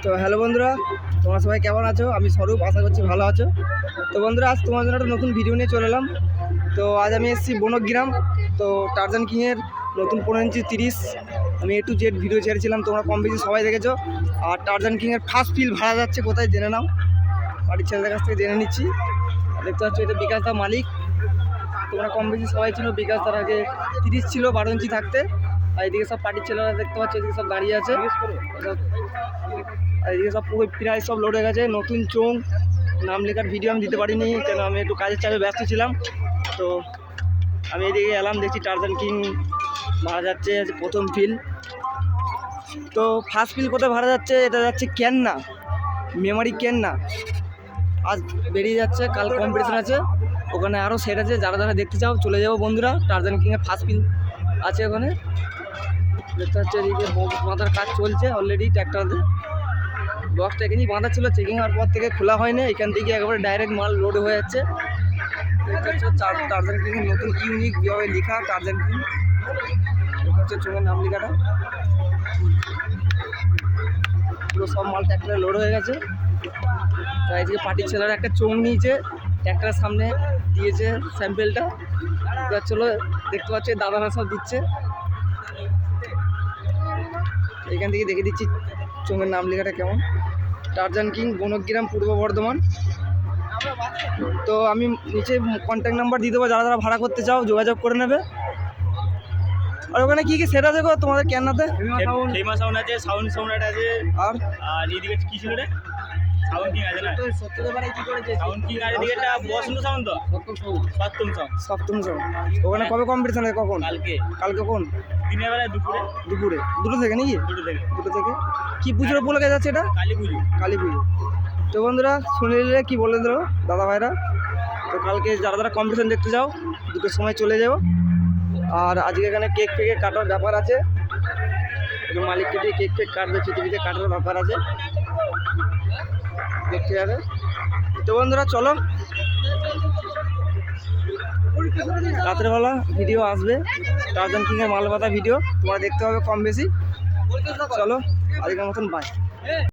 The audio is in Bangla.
তো হ্যালো বন্ধুরা, তোমরা সবাই কেমন আছো? আমি স্বরূপ, আশা করছি ভালো আছো। তো বন্ধুরা, আজ তোমার জন্য একটা নতুন ভিডিও নিয়ে চলে এলাম। তো আজ আমি এসেছি বনগ্রাম। তো টারজান কিংয়ের নতুন 15 ইঞ্চি 30 আমি A to Z ভিডিও ছেড়েছিলাম, তোমরা কম বেশি সবাই দেখেছো। আর টারজান কিংয়ের ফার্স্ট ফিল ভাড়া যাচ্ছে কোথায় জেনে নাও, বাড়ির ছেলেদের কাছ থেকে জেনে নিচ্ছি। দেখতে পাচ্ছ এটা বিকাশ দা মালিক। তোমরা কম বেশি সবাই ছিল, বিকাশ দার আগে 30 ছিল 12 ইঞ্চি থাকতে। আর এদিকে সব পার্টির ছেলেরা দেখতে পাচ্ছ, এদিকে সব দাঁড়িয়ে আছে। আর এদিকে সব পুরো প্রায় সব লোড হয়ে গেছে। নতুন চোং নাম লেখার ভিডিও আমি দিতে পারিনি, কেন আমি একটু কাজের চাপে ব্যস্ত ছিলাম। তো আমি এদিকে এলাম, দেখছি টারজান কিং ভাড়া যাচ্ছে প্রথম ফিল। তো ফার্স্ট ফিল কোথায় ভাড়া যাচ্ছে? এটা যাচ্ছে কেন্না, মেমারি কেন্না। আজ বেরিয়ে যাচ্ছে, কাল কম্পিটিশন আছে, ওখানে আরও সেট আছে। যারা যারা দেখতে চাও চলে যাবো বন্ধুরা। টারজান কিংয়ের ফার্স্ট ফিল আছে ওখানে। দেখতে হচ্ছে এদিকে বাঁধার কাজ চলছে অলরেডি। ট্র্যাক্টরদের বক্সটা এখানেই বাঁধা ছিল, চেকিং হওয়ার পর থেকে খোলা হয়নি। এখান থেকে একেবারে ডাইরেক্ট মাল লোড হয়ে যাচ্ছে। দেখতে হচ্ছে টারজান কিংয়ের নতুন ইউনিক যেভাবে লেখা টারজান কিং। দেখতে হচ্ছে চোঙের নাম লেখাটা। পুরো সব মাল ট্র্যাক্টরে লোড হয়ে গেছে। তো এইদিকে পার্টির ছেলেরা একটা চোং নিয়েছে, ট্র্যাক্টরের সামনে দিয়েছে স্যাম্পেলটা। চলো দেখতে পাচ্ছি দাদারা সব দিচ্ছে। এখান থেকে দেখে দিচ্ছি চোঙের নাম লেখাটা কেমন। টারজান কিং, বনগ্রাম, পূর্ব বর্ধমান। তো আমি নিচে কন্ট্যাক্ট নাম্বার দিয়ে দেবো, যারা যারা ভাড়া করতে চাও যোগাযোগ করে নেবে। আর ওখানে কী কী সেট আছে গো তোমাদের কেন্নাতে? ফেমাস সাউন্ড আছে, সাউন্ড সম্রাট আছে, আর এদিকে কি ছিল রে? সাউন্ড কিং আছে না? সত্যদেবারে কি করেছে? সাউন্ড কিং আর এদিকে একটা বসন্ত সাউন্ড, তো সপ্তম সাউন্ড। সপ্তম সাউন্ড। ওখানে কবে কম্পিটিশন আছে? কখন? কালকে। কালকে কোন? দিনের বেলায় দুপুরে। দুপুরে দুটো থেকে নাকি? দুটো থেকে। কি পুজোর উপলক্ষে যাচ্ছে এটা? কালী পুজো। কালী পুজো। তো বন্ধুরা শুনে নিলে কি বলে দিল দাদা ভাইরা। তো কালকে যারা যারা কম্পিটিশন দেখতে যাও দুটোর সময় চলে যাবো। আর আজকে এখানে কেক ফেকে কাটার ব্যাপার আছে, একটু মালিককে দিয়ে কেক ফেক কাটবে, চিঠি কাটার ব্যাপার আছে, দেখতে যাবে। তো বন্ধুরা চলো, রাত্রেবেলা ভিডিও আসবে টারজান কিংয়ের মাল বাঁধা ভিডিও, তোমরা দেখতে হবে কম বেশি। চলো আজকের মতন বাই।